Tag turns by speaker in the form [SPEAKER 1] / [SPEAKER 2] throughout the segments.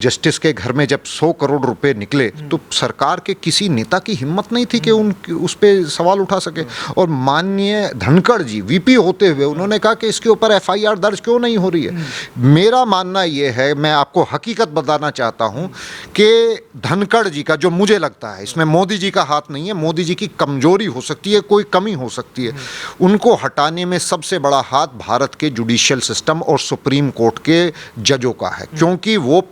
[SPEAKER 1] Justice के घर में जब 100 करोड़ रुपए निकले तो सरकार के किसी नेता की हिम्मत नहीं थी कि उस पे सवाल उठा सके। और माननीय धनखड़ जी वीपी होते हुए उन्होंने कहा कि इसके ऊपर एफआईआर दर्ज क्यों नहीं हो रही है। मेरा मानना ये है, मैं आपको हकीकत बताना चाहता हूं कि धनखड़ जी का जो मुझे लगता है, इसमें मोदी जी का हाथ नहीं है, मोदी जी की कमजोरी हो सकती है, कोई कमी हो सकती है, उनको हटाने में सबसे बड़ा हाथ भारत के जुडिशियल सिस्टम और सुप्रीम कोर्ट के जजों का है। क्योंकि वो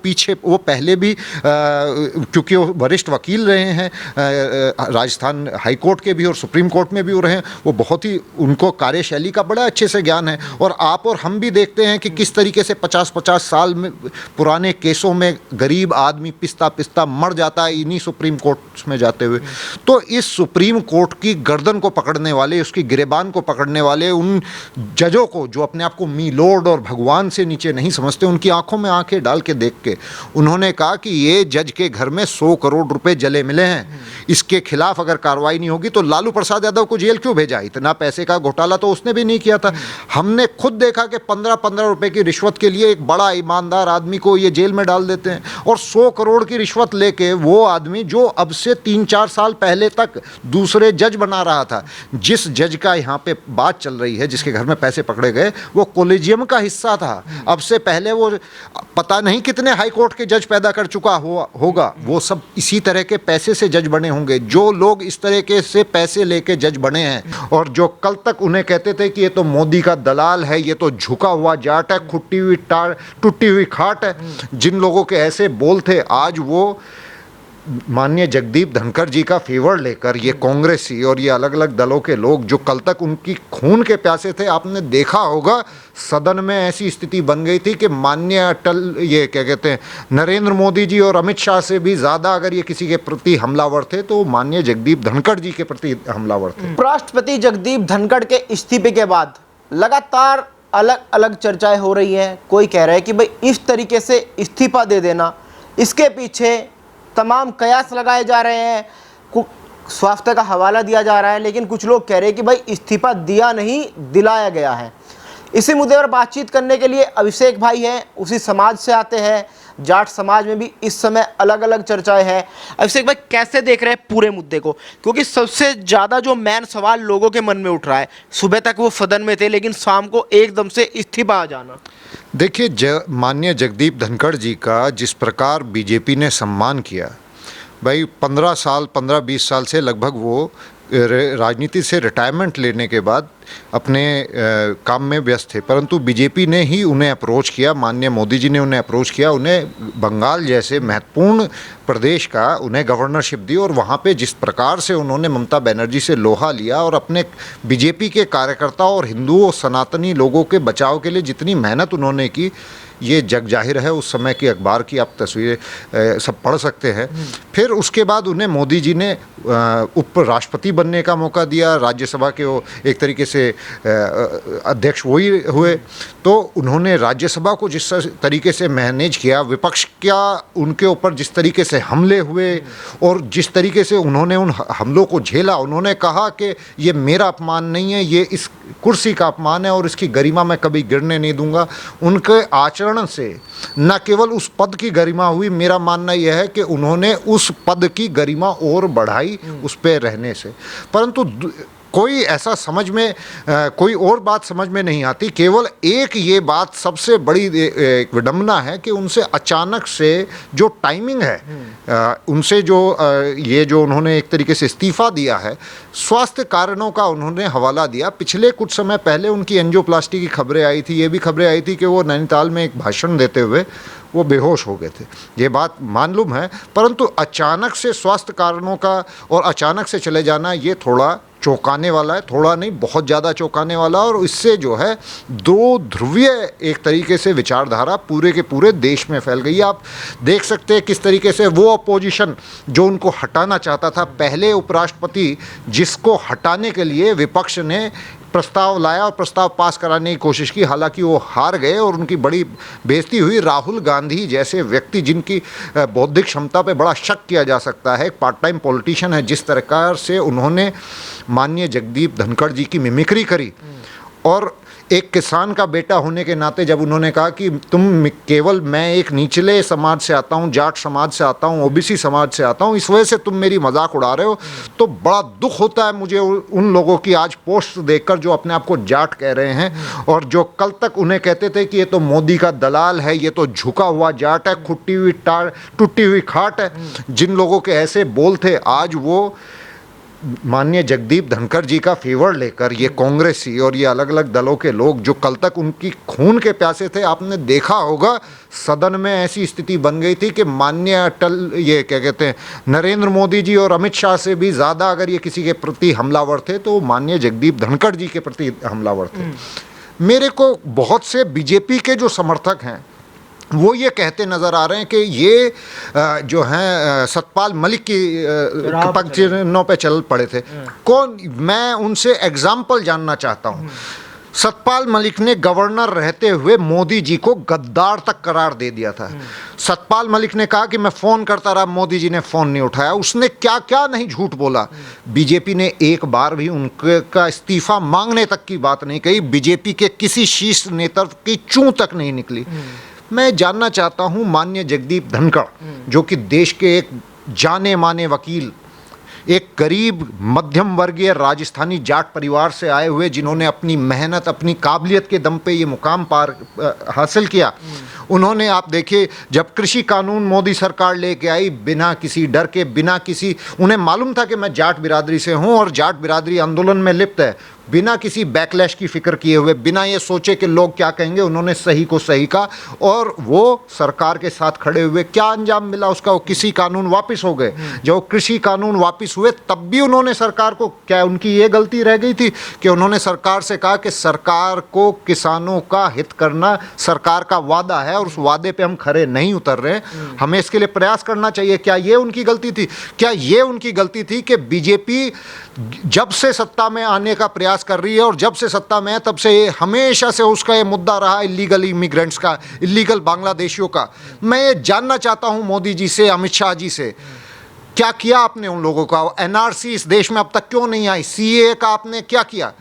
[SPEAKER 1] पहले भी क्योंकि वो वरिष्ठ वकील रहे हैं, राजस्थान हाई कोर्ट के भी और सुप्रीम कोर्ट में भी वो रहे हैं, वो बहुत ही, उनको कार्यशैली का बड़ा अच्छे से ज्ञान है। और आप और हम भी देखते हैं कि किस तरीके से 50-50 साल में पुराने केसों में गरीब आदमी पिसता पिसता मर जाता है इन्हीं सुप्रीम कोर्ट में जाते हुए। तो इस सुप्रीम कोर्ट की गर्दन को पकड़ने वाले, उसकी गिरेबान को पकड़ने वाले उन जजों को जो अपने आप को मी लॉर्ड और भगवान से नीचे नहीं समझते, उनकी आंखों में आंखें डाल के देख के उन्होंने कहा कि ये जज के घर में 100 करोड़ रुपए जले मिले हैं, इसके खिलाफ अगर कार्रवाई नहीं होगी तो लालू प्रसाद यादव को जेल क्यों भेजा। इतना पैसे का घोटाला तो उसने भी नहीं किया था। हमने खुद देखा कि 15-15 रुपए की रिश्वत के लिए एक बड़ा ईमानदार आदमी को ये जेल में डाल देते हैं। और 100 करोड़ की रिश्वत लेके वो आदमी जो अब से 3-4 साल पहले तक दूसरे जज बना रहा था, जिस जज का यहाँ पे बात चल रही है, जिसके घर में पैसे पकड़े गए, वो कोलेजियम का हिस्सा था। अब से पहले वो पता नहीं कितने हाई कोर्ट के जज पैदा कर चुका होगा। वो सब इसी तरह के पैसे से जज बने होंगे। जो लोग इस तरह के से पैसे लेके जज बने हैं और जो कल तक उन्हें कहते थे कि ये तो मोदी का दलाल है, ये तो झुका हुआ जाट है, टूटी हुई खाट है, जिन लोगों के ऐसे बोल थे, आज वो माननीय जगदीप धनखड़ जी का फेवर लेकर ये कांग्रेसी और ये अलग अलग दलों के लोग जो कल तक उनकी खून के प्यासे थे, आपने देखा होगा सदन में ऐसी स्थिति बन गई थी कि माननीय अटल, ये क्या कहते हैं, नरेंद्र मोदी जी और अमित शाह से भी ज़्यादा अगर ये किसी के प्रति हमलावर थे तो माननीय जगदीप धनखड़ जी के प्रति हमलावर थे।
[SPEAKER 2] उपराष्ट्रपति जगदीप धनखड़ के इस्तीफे के बाद लगातार अलग अलग चर्चाएं हो रही हैं। कोई कह रहा है कि भाई इस तरीके से इस्तीफा दे देना, इसके पीछे तमाम कयास लगाए जा रहे हैं, स्वास्थ्य का हवाला दिया जा रहा है, लेकिन कुछ लोग कह रहे हैं कि भाई इस्तीफा दिया नहीं, दिलाया गया है। इसी मुद्दे पर बातचीत करने के लिए अभिषेक भाई हैं, उसी समाज से आते हैं। जाट समाज में भी इस समय अलग अलग चर्चाएं हैं। अभिषेक भाई कैसे देख रहे हैं पूरे मुद्दे को, क्योंकि सबसे ज़्यादा जो मेन सवाल लोगों के मन में उठ रहा है, सुबह तक वो सदन में थे लेकिन शाम को एकदम से इस्तीफा आ जाना।
[SPEAKER 1] देखिए, माननीय जगदीप धनखड़ जी का जिस प्रकार बीजेपी ने सम्मान किया, भाई 15-20 साल से लगभग वो राजनीति से रिटायरमेंट लेने के बाद अपने काम में व्यस्त थे, परंतु बीजेपी ने ही उन्हें अप्रोच किया, माननीय मोदी जी ने उन्हें अप्रोच किया, उन्हें बंगाल जैसे महत्वपूर्ण प्रदेश का उन्हें गवर्नरशिप दी। और वहाँ पे जिस प्रकार से उन्होंने ममता बनर्जी से लोहा लिया और अपने बीजेपी के कार्यकर्ताओं और हिंदुओं सनातनी लोगों के बचाव के लिए जितनी मेहनत उन्होंने की, ये जग जाहिर है। उस समय की अखबार की आप तस्वीरें सब पढ़ सकते हैं। फिर उसके बाद उन्हें मोदी जी ने उपराष्ट्रपति बनने का मौका दिया, राज्यसभा के वो एक तरीके से अध्यक्ष वही हुए। तो उन्होंने राज्यसभा को जिस तरीके से मैनेज किया, विपक्ष क्या उनके ऊपर जिस तरीके से हमले हुए और जिस तरीके से उन्होंने उन हमलों को झेला, उन्होंने कहा कि ये मेरा अपमान नहीं है, ये इस कुर्सी का अपमान है और इसकी गरिमा मैं कभी गिरने नहीं दूंगा। उनके आचरण से न केवल उस पद की गरिमा हुई, मेरा मानना यह है कि उन्होंने उस पद की गरिमा और बढ़ाई उस पे रहने से। परंतु कोई ऐसा समझ में कोई और बात समझ में नहीं आती। केवल एक ये बात सबसे बड़ी एक विडंबना है कि उनसे अचानक से जो टाइमिंग है, उनसे जो ये जो उन्होंने एक तरीके से इस्तीफा दिया है, स्वास्थ्य कारणों का उन्होंने हवाला दिया। पिछले कुछ समय पहले उनकी एंजियोप्लास्टी की खबरें आई थी, ये भी खबरें आई थी कि वो नैनीताल में एक भाषण देते हुए वो बेहोश हो गए थे, ये बात मालूम है। परंतु अचानक से स्वास्थ्य कारणों का और अचानक से चले जाना, ये थोड़ा चौंकाने वाला है, थोड़ा नहीं बहुत ज़्यादा चौंकाने वाला। और इससे जो है दो ध्रुवीय एक तरीके से विचारधारा पूरे के पूरे देश में फैल गई। आप देख सकते हैं किस तरीके से वो अपोजिशन जो उनको हटाना चाहता था, पहले उपराष्ट्रपति जिसको हटाने के लिए विपक्ष ने प्रस्ताव लाया और प्रस्ताव पास कराने की कोशिश की, हालांकि वो हार गए और उनकी बड़ी बेइज्जती हुई। राहुल गांधी जैसे व्यक्ति जिनकी बौद्धिक क्षमता पे बड़ा शक किया जा सकता है, एक पार्ट टाइम पॉलिटिशियन है, जिस प्रकार से उन्होंने माननीय जगदीप धनखड़ जी की मिमिक्री करी और एक किसान का बेटा होने के नाते जब उन्होंने कहा कि तुम केवल, मैं एक निचले समाज से आता हूँ, जाट समाज से आता हूँ, ओबीसी समाज से आता हूँ, इस वजह से तुम मेरी मजाक उड़ा रहे हो, तो बड़ा दुख होता है मुझे उन लोगों की आज पोस्ट देखकर जो अपने आप को जाट कह रहे हैं और जो कल तक उन्हें कहते थे कि ये तो मोदी का दलाल है, ये तो झुका हुआ जाट है, खुट्टी हुई टूटी हुई खाट है। जिन लोगों के ऐसे बोल थे, आज वो माननीय जगदीप धनखड़ जी का फेवर लेकर ये कांग्रेसी और ये अलग अलग दलों के लोग जो कल तक उनकी खून के प्यासे थे, आपने देखा होगा सदन में ऐसी स्थिति बन गई थी कि माननीय अटल, ये क्या कहते हैं, नरेंद्र मोदी जी और अमित शाह से भी ज़्यादा अगर ये किसी के प्रति हमलावर थे तो माननीय जगदीप धनखड़ जी के प्रति हमलावर थे। मेरे को बहुत से बीजेपी के जो समर्थक हैं वो ये कहते नज़र आ रहे हैं कि ये जो हैं सतपाल मलिक की पंक्तियों पे चल पड़े थे। कौन? मैं उनसे एग्जाम्पल जानना चाहता हूँ। सतपाल मलिक ने गवर्नर रहते हुए मोदी जी को गद्दार तक करार दे दिया था। सतपाल मलिक ने कहा कि मैं फ़ोन करता रहा, मोदी जी ने फ़ोन नहीं उठाया। उसने क्या क्या नहीं झूठ बोला। बीजेपी ने एक बार भी उनका इस्तीफ़ा मांगने तक की बात नहीं कही। बीजेपी के किसी शीर्ष नेता की चूं तक नहीं निकली। मैं जानना चाहता हूं माननीय जगदीप धनखड़, जो कि देश के एक जाने माने वकील, एक गरीब मध्यम वर्गीय राजस्थानी जाट परिवार से आए हुए, जिन्होंने अपनी मेहनत, अपनी काबिलियत के दम पे ये मुकाम हासिल किया। उन्होंने, आप देखिए, जब कृषि कानून मोदी सरकार लेके आई, बिना किसी डर के, बिना किसी, उन्हें मालूम था कि मैं जाट बिरादरी से हूँ और जाट बिरादरी आंदोलन में लिप्त है, बिना किसी बैकलैश की फिक्र किए हुए, बिना ये सोचे कि लोग क्या कहेंगे, उन्होंने सही को सही कहा और वो सरकार के साथ खड़े हुए। क्या अंजाम मिला उसका? वो कृषि कानून वापस हो गए। जब वो कृषि कानून वापस हुए तब भी उन्होंने सरकार को, क्या उनकी ये गलती रह गई थी कि उन्होंने सरकार से कहा कि सरकार को किसानों का हित करना सरकार का वादा है और उस वादे पे हम खरे नहीं उतर रहे, हमें इसके लिए प्रयास करना चाहिए। क्या ये उनकी गलती थी? क्या ये उनकी गलती थी कि बीजेपी जब से सत्ता में आने का प्रयास कर रही है और जब से सत्ता में है तब से ये हमेशा से उसका ये मुद्दा रहा इलीगल इमिग्रेंट्स का, इलीगल बांग्लादेशियों का। मैं ये जानना चाहता हूं मोदी जी से, अमित शाह जी से, क्या किया आपने उन लोगों का? एनआरसी इस देश में अब तक क्यों नहीं आई? सीए का आपने क्या किया?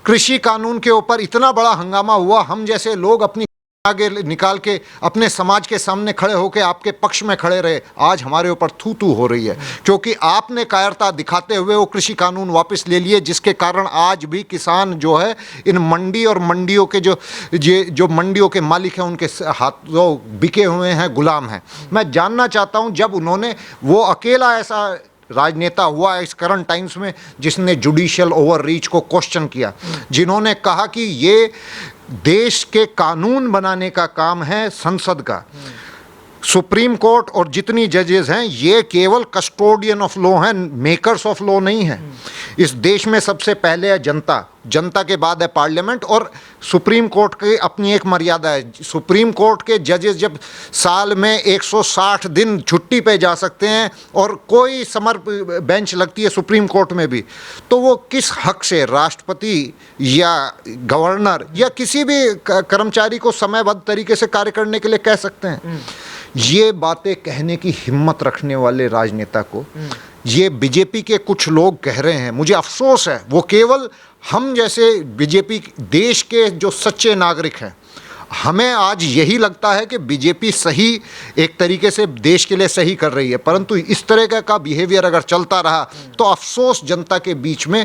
[SPEAKER 1] कृषि कानून के ऊपर इतना बड़ा हंगामा हुआ, हम जैसे लोग अपनी आगे निकाल के अपने समाज के सामने खड़े होकर आपके पक्ष में खड़े रहे। आज हमारे ऊपर थू थू हो रही है क्योंकि आपने कायरता दिखाते हुए वो कृषि कानून वापस ले लिए, जिसके कारण आज भी किसान जो है इन मंडी और मंडियों के जो मंडियों के मालिक हैं उनके हाथों बिके हुए हैं, गुलाम हैं। मैं जानना चाहता हूं, जब उन्होंने, वो अकेला ऐसा राजनेता हुआ इस करंट टाइम्स में जिसने जुडिशियल ओवररीच को क्वेश्चन किया, जिन्होंने कहा कि ये देश के कानून बनाने का काम है संसद का। सुप्रीम कोर्ट और जितनी जजेस हैं ये केवल कस्टोडियन ऑफ लॉ हैं, मेकर्स ऑफ लॉ नहीं हैं। इस देश में सबसे पहले है जनता, जनता के बाद है पार्लियामेंट और सुप्रीम कोर्ट की अपनी एक मर्यादा है। सुप्रीम कोर्ट के जजेस जब साल में 160 दिन छुट्टी पे जा सकते हैं और कोई समर बेंच लगती है सुप्रीम कोर्ट में भी, तो वो किस हक से राष्ट्रपति या गवर्नर या किसी भी कर्मचारी को समयबद्ध तरीके से कार्य करने के लिए कह सकते हैं? ये बातें कहने की हिम्मत रखने वाले राजनेता को ये बीजेपी के कुछ लोग कह रहे हैं। मुझे अफसोस है, वो केवल हम जैसे बीजेपी देश के जो सच्चे नागरिक हैं, हमें आज यही लगता है कि बीजेपी सही एक तरीके से देश के लिए सही कर रही है, परंतु इस तरह का बिहेवियर अगर चलता रहा तो अफसोस जनता के बीच में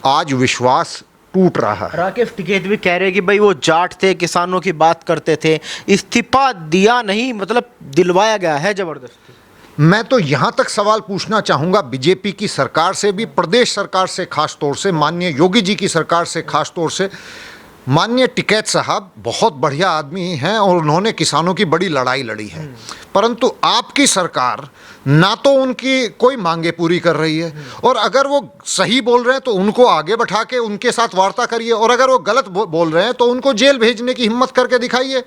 [SPEAKER 1] आज विश्वास टूट रहा है।
[SPEAKER 2] राकेश टिकैत भी कह रहे हैं कि भाई वो जाट थे, किसानों की बात करते थे, इस्तीफा दिया नहीं, मतलब दिलवाया गया है जबरदस्ती।
[SPEAKER 1] मैं तो यहाँ तक सवाल पूछना चाहूँगा बीजेपी की सरकार से भी, प्रदेश सरकार से खास तौर से, माननीय योगी जी की सरकार से खास तौर से। माननीय टिकैत साहब बहुत बढ़िया आदमी हैं और उन्होंने किसानों की बड़ी लड़ाई लड़ी है, परंतु आपकी सरकार ना तो उनकी कोई मांगे पूरी कर रही है, और अगर वो सही बोल रहे हैं तो उनको आगे बैठा के उनके साथ वार्ता करिए, और अगर वो गलत बोल रहे हैं तो उनको जेल भेजने की हिम्मत करके दिखाइए।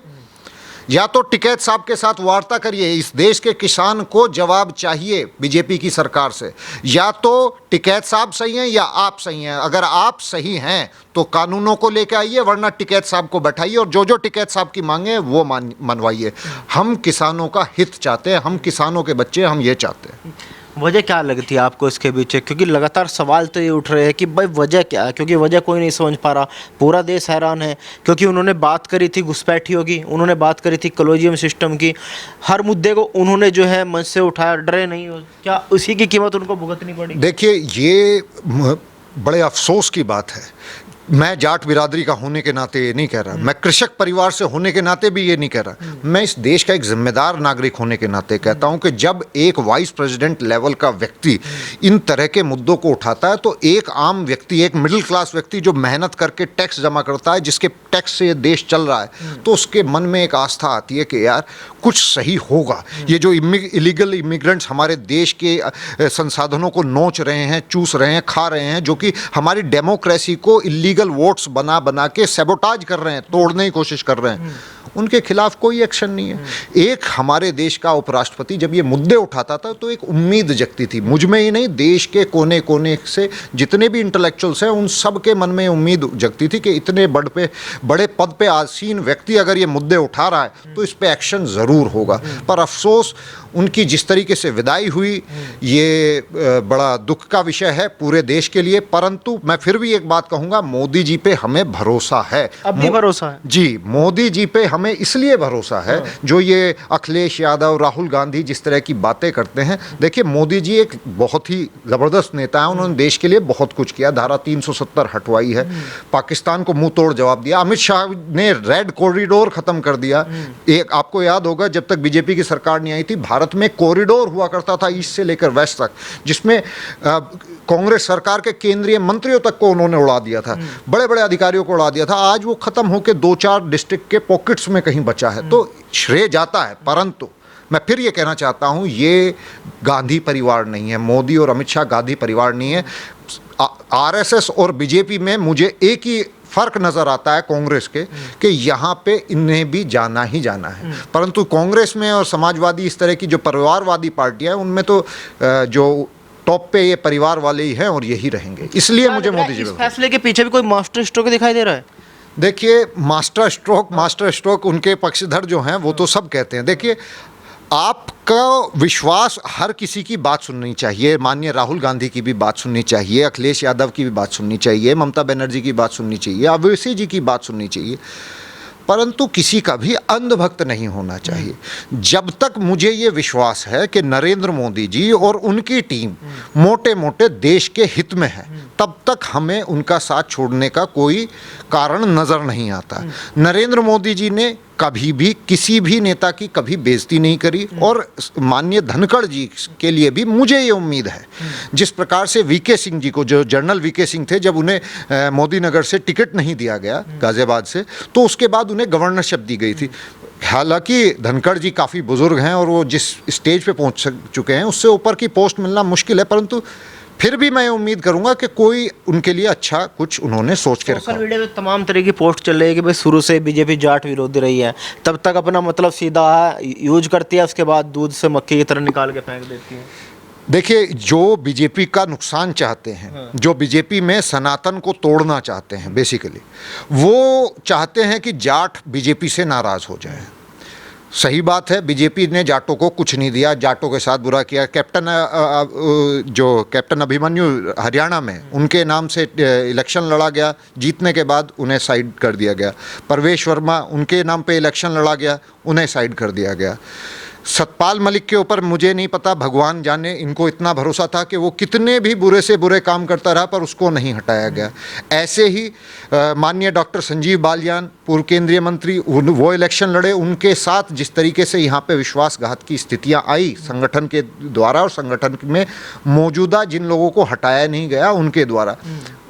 [SPEAKER 1] या तो टिकैत साहब के साथ वार्ता करिए, इस देश के किसान को जवाब चाहिए बीजेपी की सरकार से। या तो टिकैत साहब सही हैं या आप सही हैं। अगर आप सही हैं तो कानूनों को लेके आइए, वरना टिकैत साहब को बैठाइए और जो जो टिकैत साहब की मांगे वो मनवाइए। हम किसानों का हित चाहते हैं, हम किसानों के बच्चे, हम ये चाहते हैं।
[SPEAKER 2] वजह क्या लगती है आपको इसके पीछे? क्योंकि लगातार सवाल तो ये उठ रहे हैं कि भाई वजह क्या है, क्योंकि वजह कोई नहीं समझ पा रहा, पूरा देश हैरान है। क्योंकि उन्होंने बात करी थी घुसपैठियों की, उन्होंने बात करी थी कॉलोजियम सिस्टम की, हर मुद्दे को उन्होंने जो है मंच से उठाया, डरे नहीं हो क्या उसी की कीमत उनको भुगतनी पड़ी?
[SPEAKER 1] देखिए, ये बड़े अफसोस की बात है। मैं जाट बिरादरी का होने के नाते ये नहीं कह रहा, मैं कृषक परिवार से होने के नाते भी ये नहीं कह रहा, मैं इस देश का एक जिम्मेदार नागरिक होने के नाते कहता हूं कि जब एक वाइस प्रेसिडेंट लेवल का व्यक्ति इन तरह के मुद्दों को उठाता है, तो एक आम व्यक्ति, एक मिडिल क्लास व्यक्ति जो मेहनत करके टैक्स जमा करता है, जिसके टैक्स से ये देश चल रहा है, तो उसके मन में एक आस्था आती है कि यार कुछ सही होगा। ये जो इलीगल इमिग्रेंट्स हमारे देश के संसाधनों को नोच रहे हैं, चूस रहे हैं, खा रहे हैं, जो कि हमारी डेमोक्रेसी को इलीगल वोट्स बना बना के सैबोटाज कर रहे हैं, तोड़ने की कोशिश कर रहे हैं, उनके खिलाफ कोई एक्शन नहीं है। एक हमारे देश का उपराष्ट्रपति जब ये मुद्दे उठाता था तो एक उम्मीद जगती थी, मुझ में ही नहीं, देश के कोने कोने से जितने भी इंटेलेक्चुअल्स हैं उन सब के मन में उम्मीद जगती थी कि इतने बड़े पद पे आसीन व्यक्ति अगर ये मुद्दे उठा रहा है तो इस पे एक्शन ज़रूर होगा। पर अफसोस, उनकी जिस तरीके से विदाई हुई, ये बड़ा दुख का विषय है पूरे देश के लिए। परंतु मैं फिर भी एक बात कहूँगा, मोदी जी पे हमें भरोसा है।
[SPEAKER 2] अब भी भरोसा है
[SPEAKER 1] जी, मोदी जी पे हमें इसलिए भरोसा है, जो ये अखिलेश यादव, राहुल गांधी जिस तरह की बातें करते हैं। देखिए, मोदी जी एक बहुत ही ज़बरदस्त नेता है, उन्होंने देश के लिए बहुत कुछ किया, धारा 370 हटवाई है, पाकिस्तान को मुंह तोड़ जवाब दिया, अमित शाह ने रेड कॉरिडोर ख़त्म कर दिया। एक आपको याद होगा, जब तक बीजेपी की सरकार नहीं आई थी, भारत में कॉरिडोर हुआ करता था ईस्ट से लेकर वेस्ट तक, जिसमें कांग्रेस सरकार के केंद्रीय मंत्रियों तक को उन्होंने उड़ा दिया था, बड़े बड़े अधिकारियों को उड़ा दिया था। आज वो खत्म होकर 2-4 डिस्ट्रिक्ट के पॉकेट्स में कहीं बचा है, तो श्रेय जाता है। परंतु मैं फिर ये कहना चाहता हूँ, ये गांधी परिवार नहीं है, मोदी और अमित शाह गांधी परिवार नहीं है। आरएसएस और बीजेपी में मुझे एक ही फ़र्क नज़र आता है कांग्रेस के, कि यहाँ पे इन्हें भी जाना ही जाना है। परंतु कांग्रेस में और समाजवादी, इस तरह की जो परिवारवादी पार्टियाँ हैं, उनमें तो जो टॉप पे ये परिवार वाले ही हैं और यही रहेंगे। इसलिए मुझे मोदी जी,
[SPEAKER 2] इस फैसले के पीछे भी कोई मास्टर स्ट्रोक दिखाई दे रहा है?
[SPEAKER 1] देखिए, मास्टर स्ट्रोक उनके पक्षधर जो हैं वो तो सब कहते हैं। देखिए, आपका विश्वास, हर किसी की बात सुननी चाहिए, माननीय राहुल गांधी की भी बात सुननी चाहिए, अखिलेश यादव की भी बात सुननी चाहिए, ममता बनर्जी की बात सुननी चाहिए, ओवैसी जी की बात सुननी चाहिए, परंतु किसी का भी अंधभक्त नहीं होना चाहिए। जब तक मुझे ये विश्वास है कि नरेंद्र मोदी जी और उनकी टीम मोटे मोटे देश के हित में है, तब तक हमें उनका साथ छोड़ने का कोई कारण नज़र नहीं आता। नरेंद्र मोदी जी ने कभी भी किसी भी नेता की कभी बेइज्जती नहीं करी, और माननीय धनखड़ जी के लिए भी मुझे ये उम्मीद है, जिस प्रकार से वीके सिंह जी को, जो जनरल वीके सिंह थे, जब उन्हें मोदी नगर से टिकट नहीं दिया गया, गाज़ियाबाद से, तो उसके बाद उन्हें गवर्नरशिप दी गई थी। हालांकि धनखड़ जी काफ़ी बुजुर्ग हैं और वो जिस स्टेज पे पहुंच चुके हैं, उससे ऊपर की पोस्ट मिलना मुश्किल है, परंतु फिर भी मैं उम्मीद करूंगा कि कोई उनके लिए अच्छा कुछ उन्होंने सोच के रखा।
[SPEAKER 2] सोशल मीडिया पे तमाम तरह की पोस्ट चल रही है कि भाई शुरू से बीजेपी जाट विरोधी रही है, तब तक अपना मतलब सीधा यूज करती है, उसके बाद दूध से मक्खी की तरह निकाल के फेंक देती है।
[SPEAKER 1] देखिए, जो बीजेपी का नुकसान चाहते हैं, जो बीजेपी में सनातन को तोड़ना चाहते हैं, बेसिकली वो चाहते हैं कि जाट बीजेपी से नाराज़ हो जाए। सही बात है, बीजेपी ने जाटों को कुछ नहीं दिया, जाटों के साथ बुरा किया। कैप्टन अभिमन्यु हरियाणा में, उनके नाम से इलेक्शन लड़ा गया, जीतने के बाद उन्हें साइड कर दिया गया। परवेश वर्मा, उनके नाम पे इलेक्शन लड़ा गया, उन्हें साइड कर दिया गया। सतपाल मलिक के ऊपर मुझे नहीं पता, भगवान जाने, इनको इतना भरोसा था कि वो कितने भी बुरे से बुरे काम करता रहा, पर उसको नहीं हटाया गया। ऐसे ही माननीय डॉक्टर संजीव बालियान, पूर्व केंद्रीय मंत्री, वो इलेक्शन लड़े, उनके साथ जिस तरीके से यहाँ पे विश्वासघात की स्थितियाँ आई संगठन के द्वारा, और संगठन में मौजूदा जिन लोगों को हटाया नहीं गया उनके द्वारा,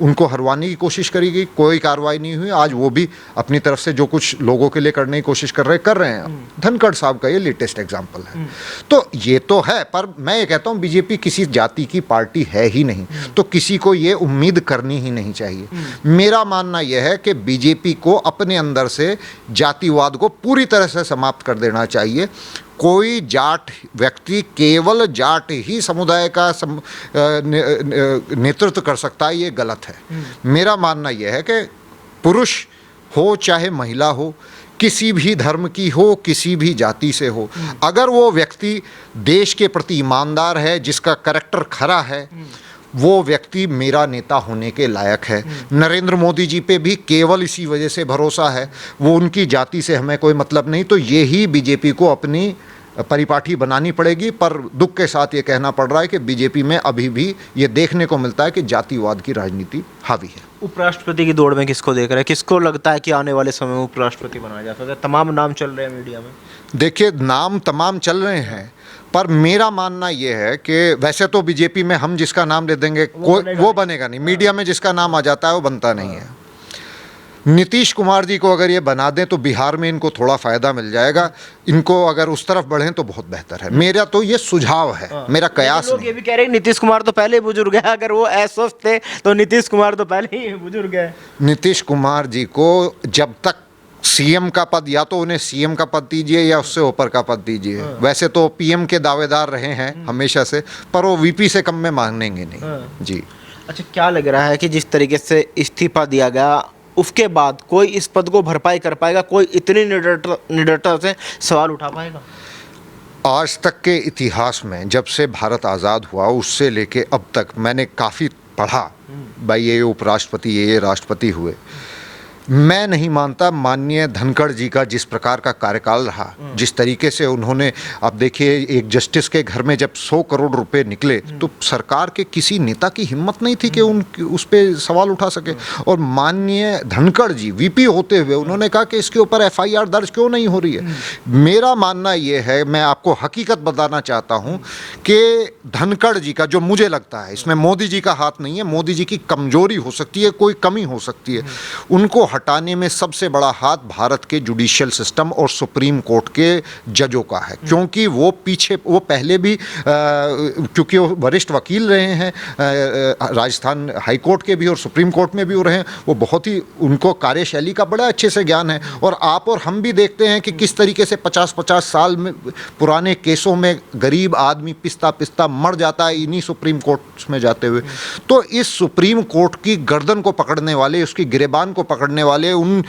[SPEAKER 1] उनको हरवाने की कोशिश करी गई, कोई कार्रवाई नहीं हुई। आज वो भी अपनी तरफ से जो कुछ लोगों के लिए करने की कोशिश कर रहे हैं। धनखड़ साहब का ये लेटेस्ट एग्जाम्पल है। तो ये तो है, पर मैं ये कहता हूँ, बीजेपी किसी जाति की पार्टी है ही नहीं, तो किसी को ये उम्मीद करनी ही नहीं चाहिए। मेरा मानना यह है कि बीजेपी को अपने अंदर से जातिवाद को पूरी तरह से समाप्त कर देना चाहिए। कोई जाट व्यक्ति केवल जाट ही समुदाय का नेतृत्व कर सकता है, ये गलत है। मेरा मानना यह है कि पुरुष हो चाहे महिला हो, किसी भी धर्म की हो, किसी भी जाति से हो, अगर वो व्यक्ति देश के प्रति ईमानदार है, जिसका कैरेक्टर खरा है, वो व्यक्ति मेरा नेता होने के लायक है। नरेंद्र मोदी जी पे भी केवल इसी वजह से भरोसा है, वो उनकी जाति से हमें कोई मतलब नहीं। तो यही बीजेपी को अपनी परिपाटी बनानी पड़ेगी। पर दुख के साथ ये कहना पड़ रहा है कि बीजेपी में अभी भी ये देखने को मिलता है कि जातिवाद की राजनीति हावी है।
[SPEAKER 2] उपराष्ट्रपति की दौड़ में किसको देख रहे हैं? किसको लगता है कि आने वाले समय में उपराष्ट्रपति बनाया जा सकता है? तमाम नाम चल रहे हैं मीडिया में।
[SPEAKER 1] देखिए, नाम तमाम चल रहे हैं, पर मेरा मानना यह है कि वैसे तो बीजेपी में हम जिसका नाम दे देंगे वो बनेगा नहीं। मीडिया में जिसका नाम आ जाता है वो बनता नहीं है। नीतीश कुमार जी को अगर ये बना दें तो बिहार में इनको थोड़ा फ़ायदा मिल जाएगा। इनको अगर उस तरफ बढ़ें तो बहुत बेहतर है। मेरा तो ये सुझाव है, मेरा कयास
[SPEAKER 2] लोग
[SPEAKER 1] नहीं।
[SPEAKER 2] ये भी कह रहे हैं नीतीश कुमार तो पहले ही बुजुर्ग है, अगर वो अस्वस्थ थे तो नीतीश कुमार तो पहले ही बुजुर्ग है।
[SPEAKER 1] नीतीश कुमार जी को जब तक सीएम का पद, या तो उन्हें सीएम का पद दीजिए या उससे ऊपर का पद दीजिए। वैसे तो पीएम के दावेदार रहे हैं हमेशा से, पर वो वीपी से कम में मांगेंगे नहीं जी।
[SPEAKER 2] अच्छा, क्या लग रहा है कि जिस तरीके से इस्तीफा दिया गया उसके बाद कोई इस पद को भरपाई कर पाएगा? कोई इतनी निडरता से सवाल उठा पाएगा?
[SPEAKER 1] आज तक के इतिहास में जब से भारत आज़ाद हुआ उससे लेके अब तक मैंने काफ़ी पढ़ा, भाई ये उपराष्ट्रपति ये राष्ट्रपति हुए। मैं नहीं मानता माननीय धनखड़ जी का जिस प्रकार का कार्यकाल रहा, जिस तरीके से उन्होंने, अब देखिए एक जस्टिस के घर में जब 100 करोड़ रुपए निकले तो सरकार के किसी नेता की हिम्मत नहीं थी कि उस पर सवाल उठा सके। और माननीय धनखड़ जी वीपी होते हुए उन्होंने कहा कि इसके ऊपर एफआईआर दर्ज क्यों नहीं हो रही है। मेरा मानना ये है, मैं आपको हकीकत बताना चाहता हूँ कि धनखड़ जी का जो मुझे लगता है, इसमें मोदी जी का हाथ नहीं है, मोदी जी की कमजोरी हो सकती है, कोई कमी हो सकती है, उनको हटाने में सबसे बड़ा हाथ भारत के जुडिशियल सिस्टम और सुप्रीम कोर्ट के जजों का है। क्योंकि वो पहले भी क्योंकि वो वरिष्ठ वकील रहे हैं, राजस्थान हाई कोर्ट के भी और सुप्रीम कोर्ट में भी वो रहे हैं, वो बहुत ही, उनको कार्यशैली का बड़ा अच्छे से ज्ञान है। और आप और हम भी देखते हैं कि किस तरीके से 50-50 साल में पुराने केसों में गरीब आदमी पिसता पिसता मर जाता है इन्हीं सुप्रीम कोर्ट में जाते हुए। तो इस सुप्रीम कोर्ट की गर्दन को पकड़ने वाले, उसकी गिरेबान को पकड़ने वाले उन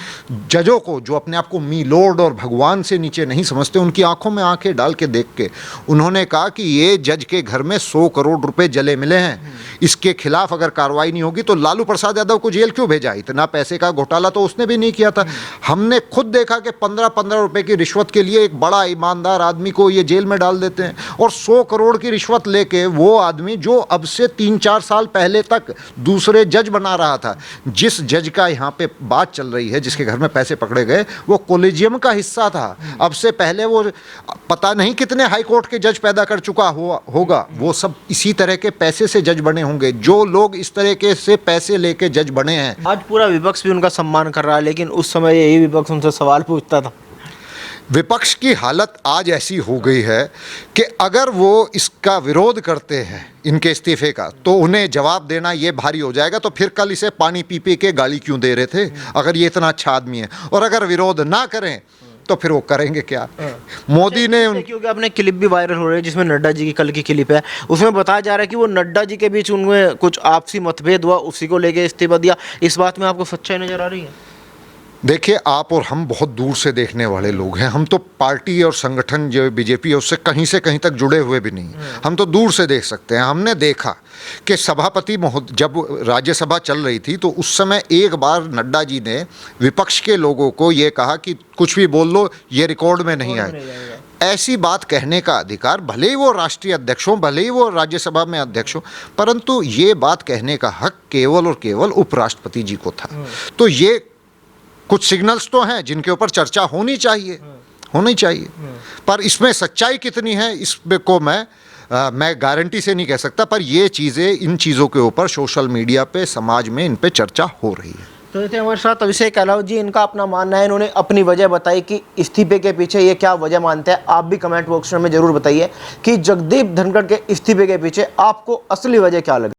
[SPEAKER 1] जजों को जो अपने आप को मी लॉर्ड और भगवान से नीचे नहीं समझते, उनकी आंखों में आंखें डाल के देख के उन्होंने कहा कि ये जज के घर में 100 करोड़ रुपए जले मिले हैं, इसके खिलाफ अगर कार्रवाई नहीं होगी तो लालू प्रसाद यादव को जेल क्यों भेजा? इतना पैसे का घोटाला तो उसने भी नहीं किया था। हमने खुद देखा कि 15-15 रुपए की रिश्वत के लिए एक बड़ा ईमानदार आदमी को ये जेल में डाल देते हैं। और 100 करोड़ की रिश्वत लेके वो आदमी जो अब से 3-4 साल पहले तक दूसरे जज बना रहा था, जिस जज का यहाँ पे बात चल रही है, जिसके घर में पैसे पकड़े गए, वो कोलेजियम का हिस्सा था। अब से पहले वो पता नहीं कितने हाई कोर्ट के जज पैदा कर चुका होगा। वो सब इसी तरह के पैसे से जज बने होंगे। जो लोग इस तरह से पैसे लेके जज बने हैं,
[SPEAKER 2] आज पूरा विपक्ष भी उनका सम्मान कर रहा है, लेकिन उस समय यही विपक्ष उनसे सवाल पूछता था।
[SPEAKER 1] विपक्ष की हालत आज ऐसी हो गई है कि अगर वो इसका विरोध करते हैं, इनके इस्तीफे का, तो उन्हें जवाब देना ये भारी हो जाएगा। तो फिर कल इसे पानी पी पी के गाली क्यों दे रहे थे अगर ये इतना अच्छा आदमी है? और अगर विरोध ना करें तो फिर वो करेंगे क्या? मोदी ने
[SPEAKER 2] क्योंकि अपने क्लिप भी वायरल हो रहे हैं जिसमें नड्डा जी की कल की क्लिप है, उसमें बताया जा रहा है कि वो नड्डा जी के बीच उनमें कुछ आपसी मतभेद हुआ, उसी को लेके इस्तीफा दिया। इस बात में आपको सच्चाई नजर आ रही है?
[SPEAKER 1] देखिए, आप और हम बहुत दूर से देखने वाले लोग हैं। हम तो पार्टी और संगठन जो बीजेपी है उससे कहीं से कहीं तक जुड़े हुए भी नहीं, हम तो दूर से देख सकते हैं। हमने देखा कि सभापति महोदय जब राज्यसभा चल रही थी तो उस समय एक बार नड्डा जी ने विपक्ष के लोगों को ये कहा कि कुछ भी बोल लो, ये रिकॉर्ड में नहीं आए। ऐसी बात कहने का अधिकार भले ही वो राष्ट्रीय अध्यक्ष हो, भले ही वो राज्यसभा में अध्यक्ष हो, परंतु ये बात कहने का हक केवल और केवल उपराष्ट्रपति जी को था। तो ये कुछ सिग्नल्स तो हैं जिनके ऊपर चर्चा होनी चाहिए, पर इसमें सच्चाई कितनी है इसको मैं गारंटी से नहीं कह सकता। पर ये चीज़ें, इन चीज़ों के ऊपर सोशल मीडिया पे, समाज में इन पे चर्चा हो रही है।
[SPEAKER 2] तो ये थे हमारे साथ अभिषेक कहलावत जी। इनका अपना मानना है, इन्होंने अपनी वजह बताई कि इस्तीफे के पीछे ये क्या वजह मानते हैं। आप भी कमेंट बॉक्स में जरूर बताइए कि जगदीप धनखड़ के इस्तीफे के पीछे आपको असली वजह क्या लगी।